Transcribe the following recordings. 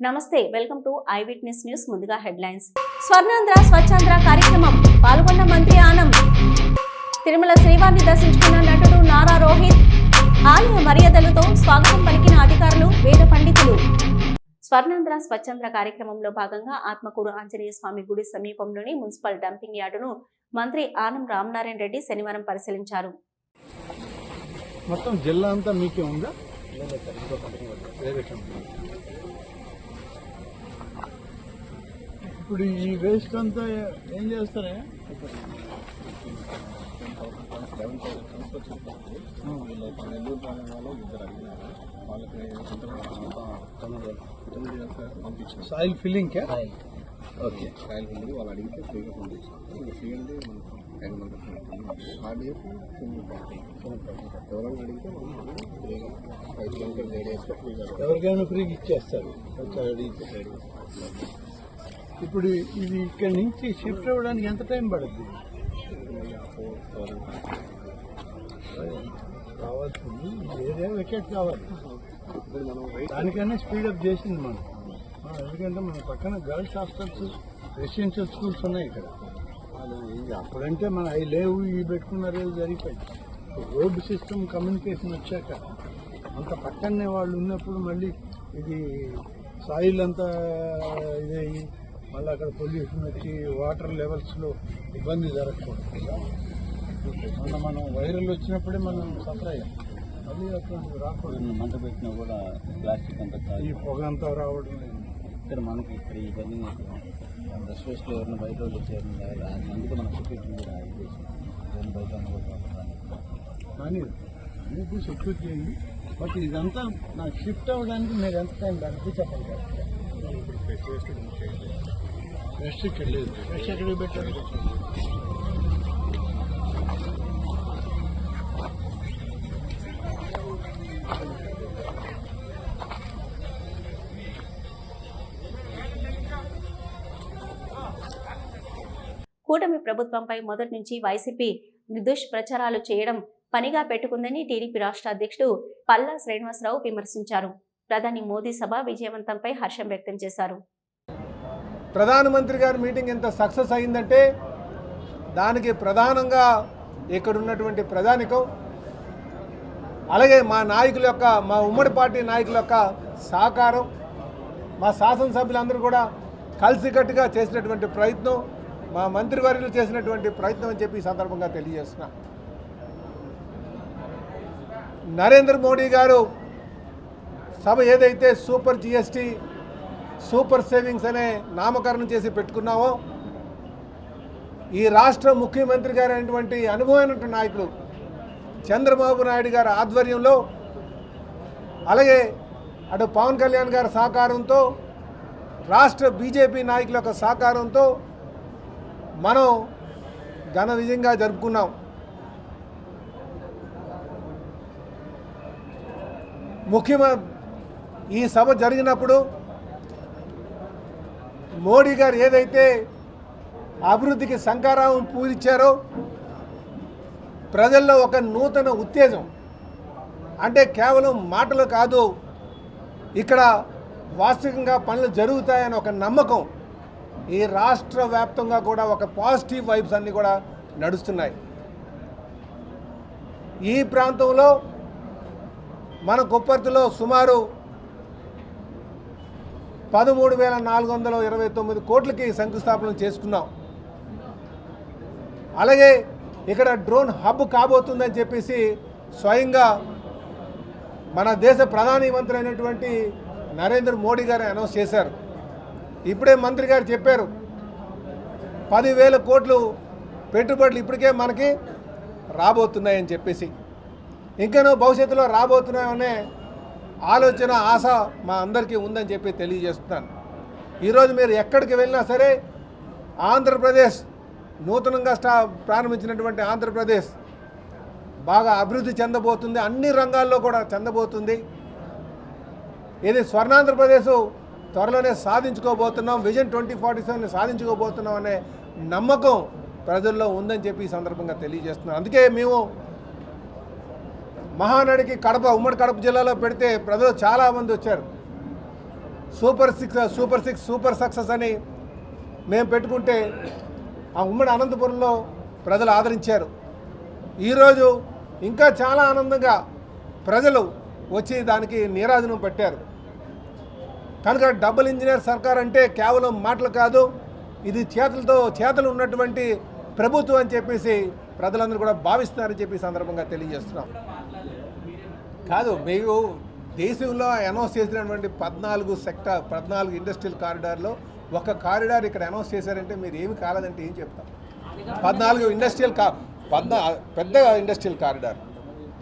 నమస్తే, welcome to I witness news. ముందుగా headlines. Swarnandhra Swachhandhra కార్యక్రమం పాల్గొన్న మంత్రి ఆనం. తిరుమల శ్రీవారిని దర్శించుకున్న నటుడు నారా రోహిత్. ఆలయ మర్యాదలతో స్వాగతం పలికిన అధికారులు, వేద పండితులు. స్వర్ణాంధ్ర స్వచ్ఛాంధ్ర కార్యక్రమంలో భాగంగా ఆత్మకూరు ఆంజనేయ స్వామి గుడి సమీపంలోని మున్సిపల్ డంపింగ్ యార్డును మంత్రి ఆనం రామనారాయణ రెడ్డి శనివారం పరిశీలించారు. మొత్తం జిల్లా అంతా మీకే ఉందా? ఇప్పుడు ఈ వేస్ట్ అంతా ఏం చేస్తారా? Soil filling okay, soil filling వాళ్ళు అడిగితే ఫ్రీగా పంపించారు. ఫ్రీ అంటే మనకు RDF ఎవరైనా అడిగితే ఫ్రీగా 5 కిలోమీటర్స్ రేడియస్లో ఫ్రీగా ఎవరికైనా ఫ్రీగా ఇచ్చేస్తారు. అడిగితే ఇప్పుడు ఇది ఇక్కడ నుంచి షిఫ్ట్ అవ్వడానికి ఎంత టైం పడుతుంది? కావాల్సింది ఏరియా వెకేట్ కావాలి. దానికన్నా స్పీడప్ చేసింది మనం. ఎందుకంటే మన పక్కన గర్ల్స్ హాస్టల్స్, రెసిడెన్షియల్ స్కూల్స్ ఉన్నాయి ఇక్కడ. అప్పుడంటే మన అవి లేవు, ఇవి పెట్టుకున్నారు, జరిగిపోయింది. రోడ్డు సిస్టమ్ కమ్యూనికేషన్ వచ్చాక అంత పక్కనే వాళ్ళు ఉన్నప్పుడు మళ్ళీ ఇది సాయిల్ అంతా ఇదయ్యి మళ్ళీ అక్కడ పొల్యూషన్ వచ్చి వాటర్ లెవెల్స్లో ఇబ్బంది జరగకూడదు. మనం వైరల్ వచ్చినప్పుడే మనం సఫర్ అయ్యాం. మళ్ళీ అక్కడ రాకూడదు. మంట పెట్టినా కూడా ప్లాస్టిక్ అంతా ఈ పొగ అంతా రావడం ఇక్కడ మనకి ఇక్కడ ఈ బిల్డింగ్ రెస్ట్రేస్ట్లో ఎవరైనా బయట వాళ్ళు వచ్చారు, అందుకే మనం సెక్యూరిటీ కూడా బయట కానీ మీకు సెక్యూరిటీ చేయండి. బట్ ఇదంతా నాకు షిఫ్ట్ అవ్వడానికి మీరు ఎంత టైం దానికి చెప్పండి. ఫ్రెష్ ఇక్కడ లేదు. ఫ్రెష్ ఎక్కడికి పెట్టారు? కూటమి ప్రభుత్వంపై మొదటి నుంచి వైసీపీ దుష్ప్రచారాలు చేయడం పనిగా పెట్టుకుందని టీడీపీ రాష్ట్ర అధ్యక్షుడు పల్లా శ్రీనివాసరావు విమర్శించారు. ప్రధాని మోదీ సభ విజయవంతంపై హర్షం వ్యక్తం చేశారు. ప్రధానమంత్రి గారి మీటింగ్ ఎంత సక్సెస్ అయిందంటే దానికి ప్రధానంగా ఇక్కడ ఉన్నటువంటి ప్రజానికం, అలాగే మా నాయకుల యొక్క, మా ఉమ్మడి పార్టీ నాయకుల యొక్క సహకారం, మా శాసనసభ్యులందరూ కూడా కలిసికట్టుగా చేసినటువంటి ప్రయత్నం, మా మంత్రివర్యులు చేసినటువంటి ప్రయత్నం అని చెప్పి ఈ సందర్భంగా తెలియజేస్తున్నా. నరేంద్ర మోడీ గారు సభ ఏదైతే సూపర్ GST, సూపర్ సేవింగ్స్ అనే నామకరణం చేసి పెట్టుకున్నామో, ఈ రాష్ట్ర ముఖ్యమంత్రి గారు అయినటువంటి అనుభవమైనటువంటి నాయకులు చంద్రబాబు నాయుడు గారి ఆధ్వర్యంలో, అలాగే అటు పవన్ కళ్యాణ్ గారి సహకారంతో, రాష్ట్ర బీజేపీ నాయకుల యొక్క సహకారంతో మనం ఘన విజయంగా జరుపుకున్నాం. ఈ సభ జరిగినప్పుడు మోడీ గారు ఏదైతే అభివృద్ధికి శంఖారావం పూరించారో, ప్రజల్లో ఒక నూతన ఉత్తేజం, అంటే కేవలం మాటలు కాదు, ఇక్కడ వాస్తవికంగా పనులు జరుగుతాయని ఒక నమ్మకం ఈ రాష్ట్ర వ్యాప్తంగా కూడా ఒక పాజిటివ్ వైబ్స్ అన్నీ కూడా నడుస్తున్నాయి. ఈ ప్రాంతంలో మన కొప్పర్తిలో సుమారు 13,429 కోట్లకి శంకుస్థాపన చేసుకున్నాం. అలాగే ఇక్కడ డ్రోన్ హబ్ కాబోతుందని చెప్పేసి స్వయంగా మన దేశ ప్రధానమంత్రి అయినటువంటి నరేంద్ర మోడీ గారు అనౌన్స్ చేశారు. ఇప్పుడే మంత్రి గారు చెప్పారు, 10,000 కోట్లు పెట్టుబడులు ఇప్పటికే మనకి రాబోతున్నాయని చెప్పేసి, ఇంకనూ భవిష్యత్తులో రాబోతున్నాయనే ఆలోచన, ఆశ మా అందరికీ ఉందని చెప్పి తెలియజేస్తున్నాను. ఈరోజు మీరు ఎక్కడికి వెళ్ళినా సరే ఆంధ్రప్రదేశ్ నూతనంగా ప్రారంభించినటువంటి ఆంధ్రప్రదేశ్ బాగా అభివృద్ధి చెందబోతుంది, అన్ని రంగాల్లో కూడా చెందబోతుంది. ఇది స్వర్ణాంధ్రప్రదేశ్ త్వరలోనే సాధించుకోబోతున్నాం, విజన్ 2047 సాధించుకోబోతున్నాం అనే నమ్మకం ప్రజల్లో ఉందని చెప్పి ఈ సందర్భంగా తెలియజేస్తున్నాం. అందుకే మేము మహానడికి కడప, ఉమ్మడి కడప జిల్లాలో పెడితే ప్రజలు చాలామంది వచ్చారు. సూపర్ సిక్స్ సూపర్ సక్సెస్ అని మేము పెట్టుకుంటే ఆ ఉమ్మడి అనంతపురంలో ప్రజలు ఆదరించారు. ఈరోజు ఇంకా చాలా ఆనందంగా ప్రజలు వచ్చి దానికి నీరాజనం పట్టారు. కనుక డబుల్ ఇంజనీర్ సర్కార్ అంటే కేవలం మాటలు కాదు, ఇది చేతలు ఉన్నటువంటి ప్రభుత్వం అని చెప్పేసి ప్రజలందరూ కూడా భావిస్తున్నారని చెప్పి సందర్భంగా తెలియజేస్తున్నాం. కాదు, మీకు దేశంలో అనౌన్స్ చేసినటువంటి 14 ఇండస్ట్రియల్ కారిడార్లో ఒక కారిడార్ ఇక్కడ అనౌన్స్ చేశారంటే మీరు ఏమి కాలేదంటే ఏం చెప్తాం? 14 పెద్ద ఇండస్ట్రియల్ కారిడార్,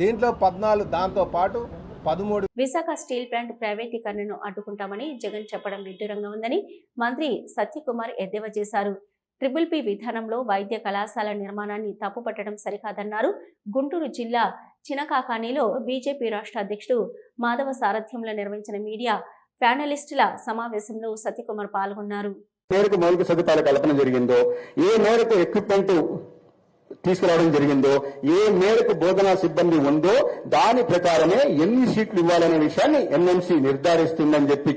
దీంట్లో 14, దాంతో పాటు 13. విశాఖ స్టీల్ ప్లాంట్ ప్రైవేటీకరణను అడ్డుకుంటామని జగన్ చెప్పడం విడ్డూరంగా ఉందని మంత్రి సత్యకుమార్ ఎద్దేవా చేశారు. ట్రిపుల్ విధానంలో వైద్య కళాశాల నిర్మాణాన్ని తప్పుపట్టడం సరికాదన్నారు. గుంటూరు జిల్లా చినకాకానిలో బీజేపీ రాష్ట్ర అధ్యక్షుడు మాధవ సారథ్యంలో నిర్వహించిన మీడియా ప్యానలిస్టుల సమావేశంలో సత్యకుమార్ పాల్గొన్నారు. మేరకు మౌలిక సదుపాయాల కల్పన జరిగిందో, ఏ మేరకు ఎక్విప్మెంట్ తీసుకురావడం జరిగిందో, ఏ మేరకు బోధనా సిబ్బంది ఉందో దాని ప్రకారమే ఎన్ని సీట్లు ఇవ్వాలనే విషయాన్ని ఎన్ఎంసీ నిర్ధారిస్తుందని చెప్పి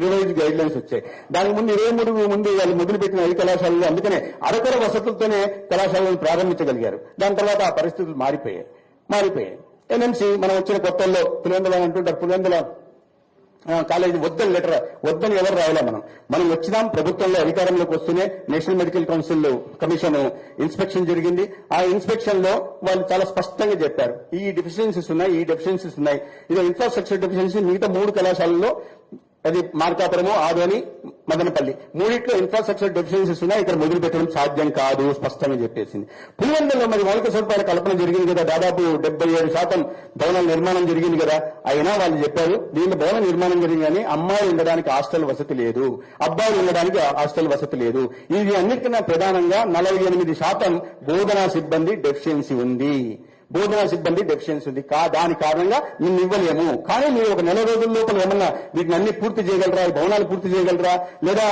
రివైజ్ గైడ్ లైన్స్ వచ్చాయి. దానికి ముందు 23 ముందు వాళ్ళు మొదలుపెట్టిన ఈ కళాశాలలో అందుకనే అరకొర వసతులతోనే కళాశాలను ప్రారంభించగలిగారు. దాని తర్వాత ఆ పరిస్థితులు మారిపోయాయి. ఎన్ఎంసీ మనం వచ్చిన కొత్తల్లో పులివెందుల అంటుంటారు, పులివెందుల కాలేజీ వద్దని ఎవరు రాయలే. మనం వచ్చినాం, ప్రభుత్వంలో అధికారంలోకి వస్తూనే national medical council commission inspection జరిగింది. ఆ ఇన్స్పెక్షన్ లో వాళ్ళు చాలా స్పష్టంగా చెప్పారు, ఈ డెఫిషియన్సీస్ ఉన్నాయి. ఇది ఇన్ఫ్రాస్ట్రక్చర్ డెఫిషియన్సీ మిగతా 3 కళాశాలలో, అది మార్కాపురము, ఆదోని, మదనపల్లి, 3 ఇన్ఫ్రాస్ట్రక్చర్ డెఫిషియన్సీస్ ఉన్నాయి, ఇక్కడ మొదలు పెట్టడం సాధ్యం కాదు స్పష్టంగా చెప్పేసింది. పులివెందులలో మరి మౌలిక సదుపాయాల కల్పన జరిగింది కదా, దాదాపు 77% భవనాల నిర్మాణం జరిగింది కదా. అయినా వాళ్ళు చెప్పారు దీనిలో భవన నిర్మాణం జరిగింది కానీ అమ్మాయిలు ఉండడానికి హాస్టల్ వసతి లేదు, అబ్బాయిలు ఉండడానికి హాస్టల్ వసతి లేదు. ఇది అన్నిటికన్నా ప్రధానంగా 48% బోధనా సిబ్బంది డెఫిషియన్సీ ఉంది. దాని కారణంగా నిన్ను ఇవ్వలేము. కానీ మీరు ఒక నెల రోజుల లోపల ఏమన్నా వీటిని అన్ని పూర్తి చేయగలరా, భవనాలు పూర్తి చేయగలరా, లేదా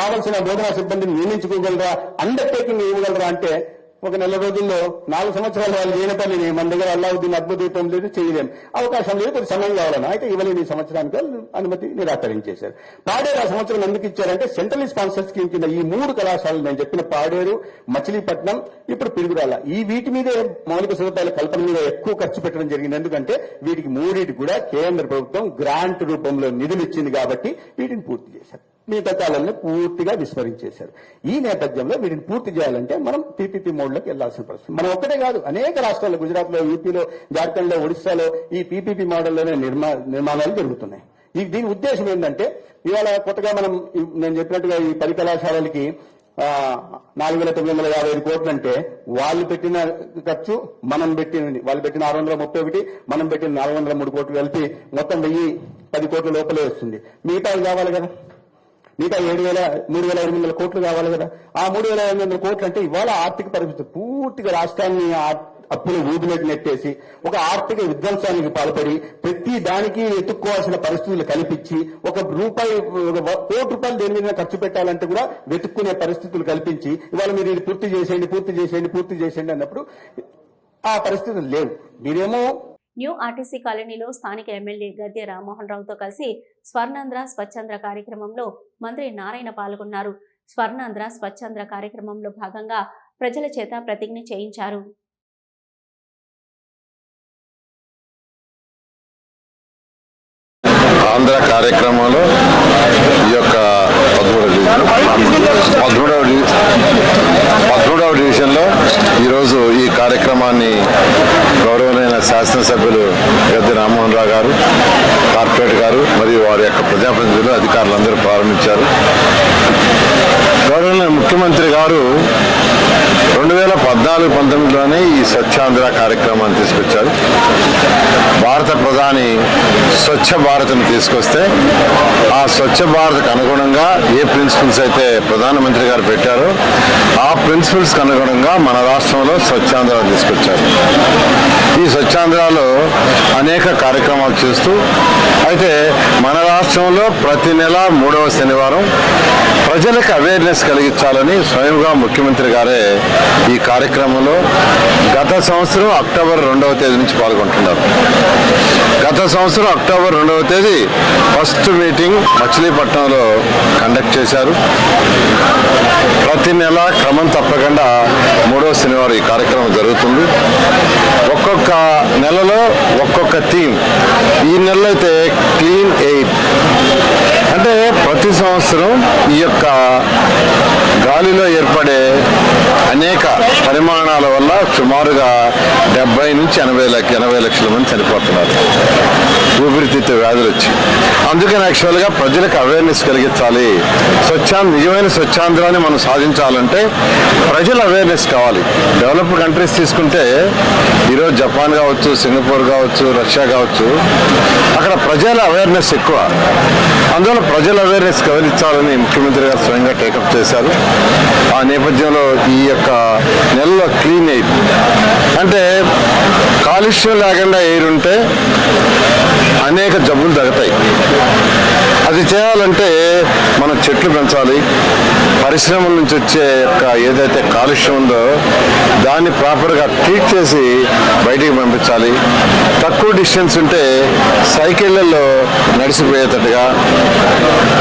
కావలసిన బోధనా సిబ్బందిని నియమించుకోగలరా, అండర్టేకింగ్ ఇవ్వగలరా అంటే ఒక నెల రోజుల్లో 4 సంవత్సరాలు వాళ్ళు చేయని పని మన దగ్గర అల్లావుద్దీన్ అద్భుతం లేదు, చేయలేము, అవకాశం లేదు, కొంచెం సమయం కావాలన్నా అయితే ఇవ్వలేని సంవత్సరానికి అనుమతి నిరాకరించేశారు. పాడేరు ఆ సంవత్సరం ఎందుకు ఇచ్చారంటే సెంట్రల్ స్పాన్సర్ స్కీమ్ కింద ఈ 3 కళాశాలలు నేను చెప్పిన పాడేరు, మచిలీపట్నం, ఇప్పుడు పిడుగురాళ్ళ, వీటి మీదే మౌలిక సదుపాయాల కల్పన మీద ఎక్కువ ఖర్చు పెట్టడం జరిగింది. ఎందుకంటే వీటికి 3 కూడా కేంద్ర ప్రభుత్వం గ్రాంట్ రూపంలో నిధులు ఇచ్చింది కాబట్టి వీటిని పూర్తి చేశారు. మిగతా కాలాలను పూర్తిగా విస్మరించేశారు. ఈ నేపథ్యంలో వీటిని పూర్తి చేయాలంటే మనం పీపీపీ మోడ్లోకి వెళ్లాల్సిన పరిస్థితి. మనం ఒక్కటే కాదు, అనేక రాష్ట్రాల్లో, గుజరాత్లో, యూపీలో, జార్ఖండ్లో, ఒడిశాలో ఈ పీపీపీ మోడల్లోనే నిర్మాణాలు జరుగుతున్నాయి. దీని ఉద్దేశం ఏంటంటే ఇవాళ కొత్తగా నేను చెప్పినట్టుగా ఈ 10 కళాశాలలకి 4,955 కోట్లు అంటే వాళ్ళు పెట్టిన ఖర్చు వాళ్ళు పెట్టిన 631, మనం పెట్టిన 403 కోట్లు కలిపి మొత్తం 1010 కోట్ల లోపలే వస్తుంది. మిగతావి కావాలి కదా, మిగతా 3,800 కోట్లు కావాలి కదా. ఆ 3,800 కోట్లు అంటే ఇవాళ ఆర్థిక పరిస్థితి పూర్తిగా రాష్ట్రాన్ని అప్పులు ఊబిలోకి నెట్టేసి ఒక ఆర్థిక విధ్వంసానికి పాల్పడి ప్రతి దానికి వెతుక్కోవాల్సిన పరిస్థితులు కల్పించి ₹1 కోటి దేని మీద ఖర్చు పెట్టాలంటే కూడా వెతుక్కునే పరిస్థితులు కల్పించి ఇవాళ మీరు ఇది పూర్తి చేసేయండి అన్నప్పుడు ఆ పరిస్థితులు లేవు. మీరేమో న్యూ ఆర్టీసీ కాలనీలో స్థానిక ఎమ్మెల్యే గద్దె రామ్మోహన్ రావుతో కలిసి స్వర్ణాంధ్ర స్వచ్ఛాంధ్ర కార్యక్రమంలో మంత్రి నారాయణ పాల్గొన్నారు. స్వర్ణాంధ్ర స్వచ్ఛాంధ్ర కార్యక్రమంలో భాగంగా ప్రజల చేత ప్రతిజ్ఞ చేయించారు. ఆంధ్ర కార్యక్రమంలో ఈ యొక్క 13వ డివిజన్లో ఈరోజు ఈ కార్యక్రమాన్ని గౌరవనీయ శాసనసభ్యులు గద్దె రామ్మోహన్ రావు గారు, కార్పొరేటర్ గారు మరియు వారి యొక్క ప్రజాప్రతినిధులు, అధికారులందరూ ప్రారంభించారు. గౌరవనీయ ముఖ్యమంత్రి గారు 2014-19లోనే ఈ స్వచ్ఛాంధ్ర కార్యక్రమాన్ని తీసుకొచ్చారు. భారత ప్రధాని స్వచ్ఛ భారత్ను తీసుకొస్తే ఆ స్వచ్ఛ భారత్కు అనుగుణంగా ఏ ప్రిన్సిపల్స్ అయితే ప్రధానమంత్రి గారు పెట్టారో ఆ ప్రిన్సిపల్స్కి అనుగుణంగా మన రాష్ట్రంలో స్వచ్ఛాంధ్ర తీసుకొచ్చారు. ఈ స్వచ్ఛాంధ్రలో అనేక కార్యక్రమాలు చేస్తూ అయితే మన రాష్ట్రంలో ప్రతి నెల 3వ శనివారం ప్రజలకు అవేర్నెస్ కలిగించాలని స్వయంగా ముఖ్యమంత్రి గారే ఈ కార్యక్రమంలో గత సంవత్సరం అక్టోబర్ 2వ తేదీ నుంచి పాల్గొంటున్నారు. గత సంవత్సరం అక్టోబర్ 2వ తేదీ ఫస్ట్ మీటింగ్ మచిలీపట్నంలో కండక్ట్ చేశారు. ప్రతి నెల క్రమం తప్పకుండా 3వ శనివారం ఈ కార్యక్రమం జరుగుతుంది. ఒక్కొక్క నెలలో ఒక్కొక్క థీమ్. ఈ నెలలో అయితే క్లీన్ ఎయిర్ అంటే ప్రతి సంవత్సరం ఈ యొక్క గాలిలో ఏర్పడే అనేక పరిమాణాల వల్ల సుమారుగా 70 నుంచి 80 లక్షల మంది చనిపోతున్నారు ఊపిరితిత్తు వ్యాధులు వచ్చి. అందుకని యాక్చువల్గా ప్రజలకు అవేర్నెస్ కలిగించాలి. నిజమైన స్వచ్ఛాంధ్రాన్ని మనం సాధించాలంటే ప్రజల అవేర్నెస్ కావాలి. డెవలప్డ్ కంట్రీస్ తీసుకుంటే ఈరోజు జపాన్ కావచ్చు, సింగపూర్ కావచ్చు, రష్యా కావచ్చు, అక్కడ ప్రజల అవేర్నెస్ ఎక్కువ. అందువల్ల ప్రజల అవేర్నెస్ కలిగించాలని ముఖ్యమంత్రి గారు స్వయంగా టేకప్ చేశారు. ఆ నేపథ్యంలో ఈ యొక్క నెలలో క్లీన్ ఎయిర్ అంటే కాలుష్యం లేకుండా ఎయిర్ ఉంటే అనేక జబ్బులు తగ్గుతాయి. అది చేయాలంటే మనం చెట్లు పెంచాలి. పరిశ్రమల నుంచి వచ్చే యొక్క ఏదైతే కాలుష్యం ఉందో దాన్ని ప్రాపర్గా ట్రీట్ చేసి బయటికి పంపించాలి. తక్కువ డిస్టెన్స్ ఉంటే సైకిళ్ళల్లో నడిచిపోయేటట్టుగా.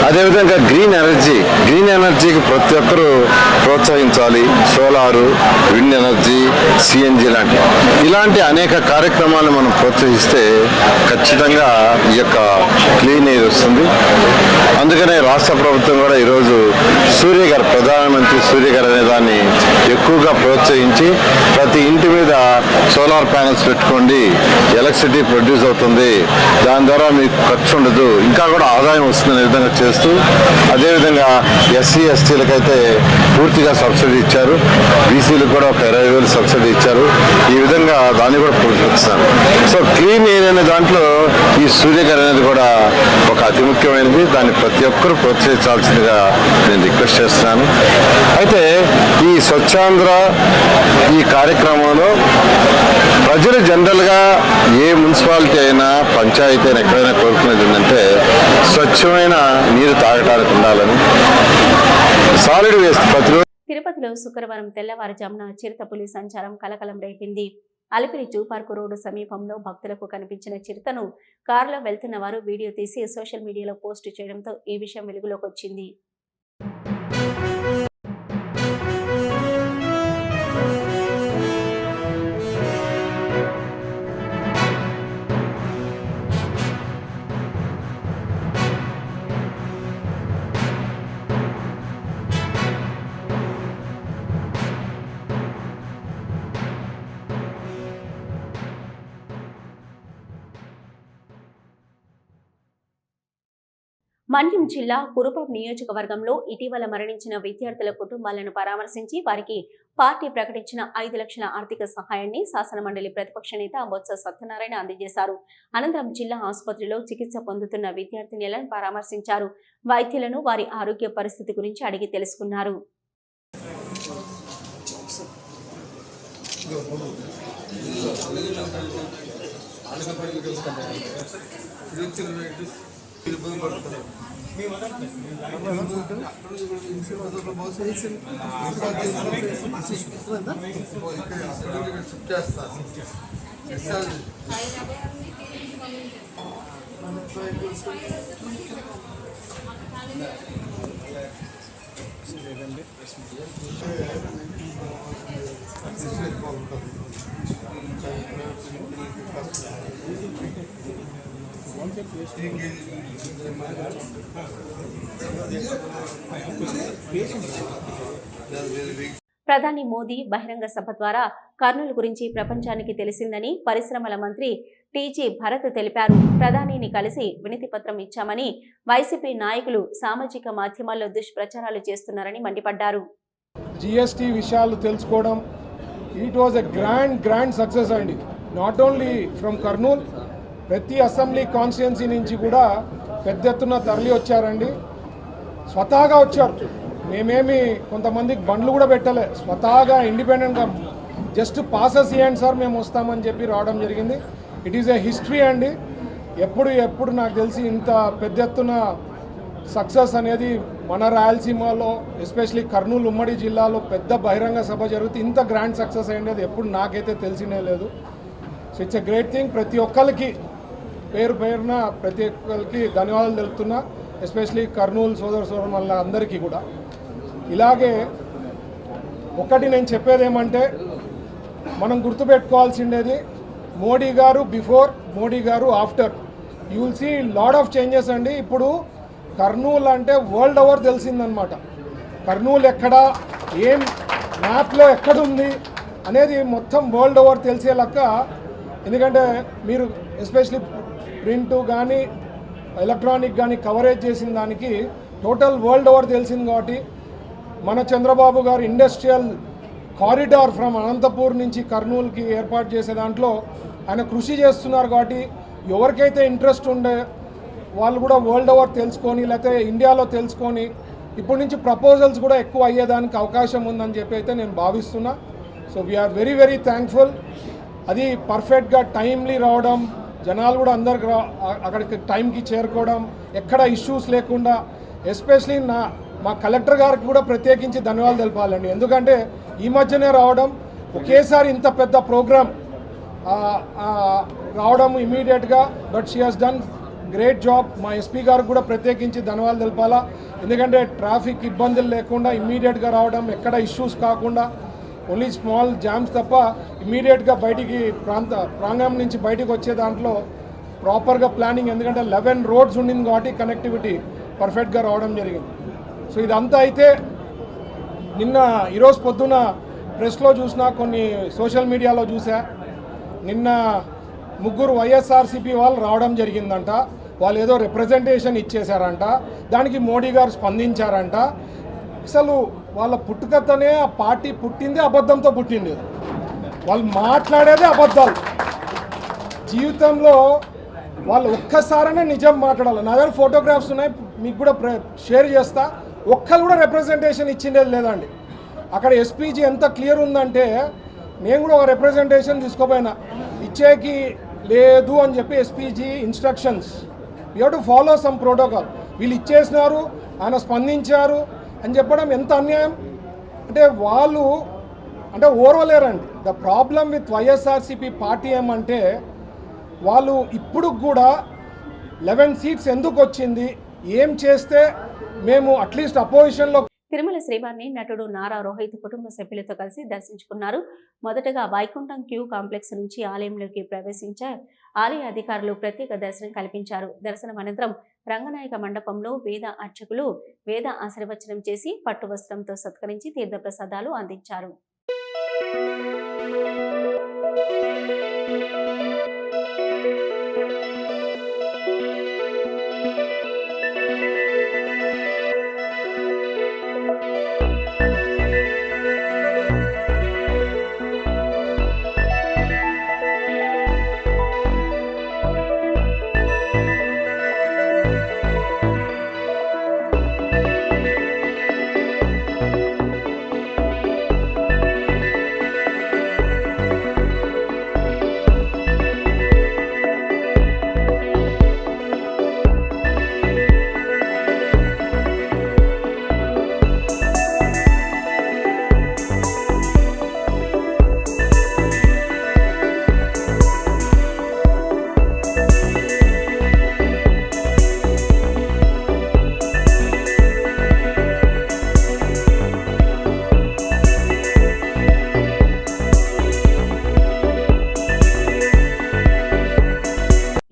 అదేవిధంగా గ్రీన్ ఎనర్జీకి ప్రతి ఒక్కరూ ప్రోత్సహించాలి. సోలారు, విండ్ ఎనర్జీ, సిఎన్జి ఇలాంటి అనేక కార్యక్రమాలను మనం ప్రోత్సహిస్తే ఖచ్చితంగా ఈ యొక్క క్లీన్ ఎయిర్ వస్తుంది. అందుకనే రాష్ట్ర ప్రభుత్వం కూడా ఈరోజు ప్రధానమంత్రి సూర్యగారు అనే దాన్ని ఎక్కువగా ప్రోత్సహించి ప్రతి ఇంటి మీద సోలార్ ప్యానెల్స్ పెట్టుకోండి, ఎలక్ట్రిసిటీ ప్రొడ్యూస్ అవుతుంది, దాని ద్వారా మీకు ఖర్చు ఉండదు, ఇంకా కూడా ఆదాయం వస్తుందనే విధంగా చేస్తూ, అదేవిధంగా ఎస్సీ ఎస్టీలకైతే పూర్తిగా సబ్సిడీ ఇచ్చారు. బీసీలకు కూడా ఒక 20,000 సబ్సిడీ ఇచ్చారు. ఈ విధంగా దాన్ని కూడా ప్రోత్సహిస్తారు. సో క్లీన్ ఎయిర్ అనే దాంట్లో ఈ సూర్యగారు అనేది కూడా ఒక అతి ముఖ్యమైనది. దాన్ని ప్రతి ఒక్కరూ ప్రోత్సహించాల్సిందిగా నేను రిక్వెస్ట్ చేస్తున్నాను. అయితే ఈ స్వచ్ఛాంధ్ర ఈ కార్యక్రమంలో ప్రజలు జనరల్గా ఏ మున్సిపాలిటీ అయినా పంచాయతీ అయినా ఎక్కడైనా కోరుకునేది ఏంటంటే స్వచ్ఛమైన నీరు తాగడానికి ఉండాలని. సాలిడ్ వేస్ట్ ప్రతిరోజు. తిరుపతిలో శుక్రవారం తెల్లవారుజామున చిరుతపులి సంచారం కలకలం రేపింది. అలిపిరి జూ పార్కు రోడ్డు సమీపంలో భక్తులకు కనిపించిన చిరుతను కారులో వెళ్తున్న వారు వీడియో తీసి సోషల్ మీడియాలో పోస్టు చేయడంతో ఈ విషయం వెలుగులోకి వచ్చింది. మన్యం జిల్లా కురుపాం నియోజకవర్గంలో ఇటీవల మరణించిన విద్యార్థుల కుటుంబాలను పరామర్శించి వారికి పార్టీ ప్రకటించిన 5 లక్షల ఆర్థిక సహాయాన్ని శాసనమండలి ప్రతిపక్ష నేత బొత్స సత్యనారాయణ అందజేశారు. అనంతరం జిల్లా ఆసుపత్రిలో చికిత్స పొందుతున్న విద్యార్థినులను పరామర్శించారు. వైద్యులను వారి ఆరోగ్య పరిస్థితి గురించి అడిగి తెలుసుకున్నారు. ప్రధాని మోదీ బహిరంగ సభ ద్వారా కర్నూలు గురించి ప్రపంచానికి తెలిసిందని పరిశ్రమల మంత్రి టీజీ భరత్ తెలిపారు. ప్రధానిని కలిసి వినతి పత్రం ఇచ్చామని వైసీపీ నాయకులు సామాజిక మాధ్యమాల్లో దుష్ప్రచారాలు చేస్తున్నారని మండిపడ్డారు. జిఎస్టీ విషయాలు తెలుసుకోవడం it was a grand success అండి. నాట్ ఓన్లీ ఫ్రమ్ కర్నూల్, ప్రతి అసెంబ్లీ కాన్స్టిట్యున్సీ నుంచి కూడా పెద్ద ఎత్తున తరలి వచ్చారండి. స్వతహాగా వచ్చారు. మేమేమి కొంతమందికి బండ్లు కూడా పెట్టలే, స్వతహాగా ఇండిపెండెంట్గా జస్ట్ పాసెస్ ఇవ్వండి సార్ మేము వస్తామని చెప్పి రావడం జరిగింది. ఇట్ ఈస్ ఏ హిస్టరీ అండి. ఎప్పుడు నాకు తెలిసి ఇంత పెద్ద ఎత్తున సక్సెస్ అనేది మన రాయలసీమలో ఎస్పెషలీ కర్నూలు ఉమ్మడి జిల్లాలో పెద్ద బహిరంగ సభ జరుగుతుంది. ఇంత గ్రాండ్ సక్సెస్ అయ్యేది ఎప్పుడు నాకైతే తెలిసినే లేదు. So it's a great thing. ప్రతి ఒక్కరికి పేరున ప్రతి ఒక్కరికి ధన్యవాదాలు తెలుపుతున్నా, ఎస్పెషలీ కర్నూలు సోదరుల అందరికీ కూడా. ఇలాగే ఒకటి నేను చెప్పేది ఏమంటే, మనం గుర్తుపెట్టుకోవాల్సిండేది మోడీ గారు బిఫోర్, మోడీ గారు after. You will see lot of changes అండి. ఇప్పుడు కర్నూలు అంటే వరల్డ్ ఓవర్ తెలిసిందనమాట. కర్నూలు ఎక్కడ, ఏం మ్యాప్లో ఎక్కడుంది అనేది మొత్తం వరల్డ్ ఓవర్ తెలిసే లెక్క. ఎందుకంటే మీరు ఎస్పెషలీ ప్రింట్ కానీ ఎలక్ట్రానిక్ కానీ కవరేజ్ చేసిన దానికి టోటల్ వరల్డ్ ఓవర్ తెలిసింది. కాబట్టి మన చంద్రబాబు గారు ఇండస్ట్రియల్ కారిడార్ ఫ్రమ్ అనంతపూర్ నుంచి కర్నూలుకి ఏర్పాటు చేసే దాంట్లో ఆయన కృషి చేస్తున్నారు. కాబట్టి ఎవరికైతే ఇంట్రెస్ట్ ఉండే వాళ్ళు కూడా వరల్డ్ ఓవర్ తెలుసుకొని, లేకపోతే ఇండియాలో తెలుసుకొని ఇప్పటి నుంచి ప్రపోజల్స్ కూడా ఎక్కువ అయ్యేదానికి అవకాశం ఉందని చెప్పి అయితే నేను భావిస్తున్నా. So we are very very thankful. అది పర్ఫెక్ట్గా టైమ్లీ రావడం, జనాలు కూడా అందరికి అక్కడికి టైంకి చేరుకోవడం, ఎక్కడ ఇష్యూస్ లేకుండా. ఎస్పెషలీ మా కలెక్టర్ గారికి కూడా ప్రత్యేకించి ధన్యవాదాలు తెలపాలండి. ఎందుకంటే ఈ మధ్యనే రావడం, ఒకేసారి ఇంత పెద్ద ప్రోగ్రామ్ రావడం ఇమీడియట్గా, but she has done great job. మా ఎస్పీ గారికి కూడా ప్రత్యేకించి ధన్యవాదాలు తెలపాలా. ఎందుకంటే ట్రాఫిక్ ఇబ్బందులు లేకుండా ఇమీడియట్గా రావడం, ఎక్కడ ఇష్యూస్ కాకుండా, ఓన్లీ స్మాల్ జామ్స్ తప్ప ఇమీడియట్గా బయటికి ప్రాంగణం నుంచి బయటికి వచ్చే దాంట్లో ప్రాపర్గా ప్లానింగ్. ఎందుకంటే 11 రోడ్స్ ఉండింది కాబట్టి కనెక్టివిటీ పర్ఫెక్ట్గా రావడం జరిగింది. సో ఇదంతా అయితే ఈరోజు పొద్దున ప్రెస్లో చూసినా, కొన్ని సోషల్ మీడియాలో చూసా, నిన్న 3 వైఎస్ఆర్సీపీ వాళ్ళు రావడం జరిగిందంట. వాళ్ళు ఏదో రిప్రజెంటేషన్ ఇచ్చేశారంట, దానికి మోడీ గారు స్పందించారంట. అసలు వాళ్ళ పుట్టుకతోనే ఆ పార్టీ పుట్టింది అబద్ధంతో పుట్టింది. వాళ్ళు మాట్లాడేదే అబద్ధాలు. జీవితంలో వాళ్ళు ఒక్కసారైనా నిజం మాట్లాడాలి. నా దగ్గర ఫోటోగ్రాఫ్స్ ఉన్నాయి, మీకు కూడా షేర్ చేస్తా. ఒక్కరు కూడా రిప్రజెంటేషన్ ఇచ్చిండేది లేదండి. అక్కడ ఎస్పీజీ ఎంత క్లియర్ ఉందంటే, నేను కూడా ఒక రిప్రజెంటేషన్ తీసుకోపోయినా, ఇచ్చేకి లేదు అని చెప్పి SPG instructions. You have to follow some protocol. వీళ్ళు ఇచ్చేసినారు, ఆయన స్పందించారు అని చెప్పడం ఎంత అన్యాయం. అంటే వాళ్ళు ఓర్వలేరండి. The problem with YSRCP party ఏమంటే, వాళ్ళు ఇప్పుడు కూడా 11 సీట్స్ ఎందుకు వచ్చింది, ఏం చేస్తే మేము అట్లీస్ట్ అపోజిషన్లో. తిరుమల శ్రీవారిని నటుడు నారా రోహిత్ కుటుంబ సభ్యులతో కలిసి దర్శించుకున్నారు. మొదటగా వైకుంఠం క్యూ కాంప్లెక్స్ నుంచి ఆలయంలోకి ప్రవేశించారు. ఆలయ అధికారులు ప్రత్యేక దర్శనం కల్పించారు. దర్శనం అనంతరం రంగనాయక మండపంలో వేద అర్చకులు వేద ఆశీర్వచనం చేసి పట్టు వస్త్రంతో సత్కరించి తీర్థప్రసాదాలు అందించారు.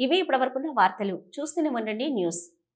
ఇవే ఇప్పటివరకున్న వార్తలు. చూస్తూనే ఉండండి న్యూస్.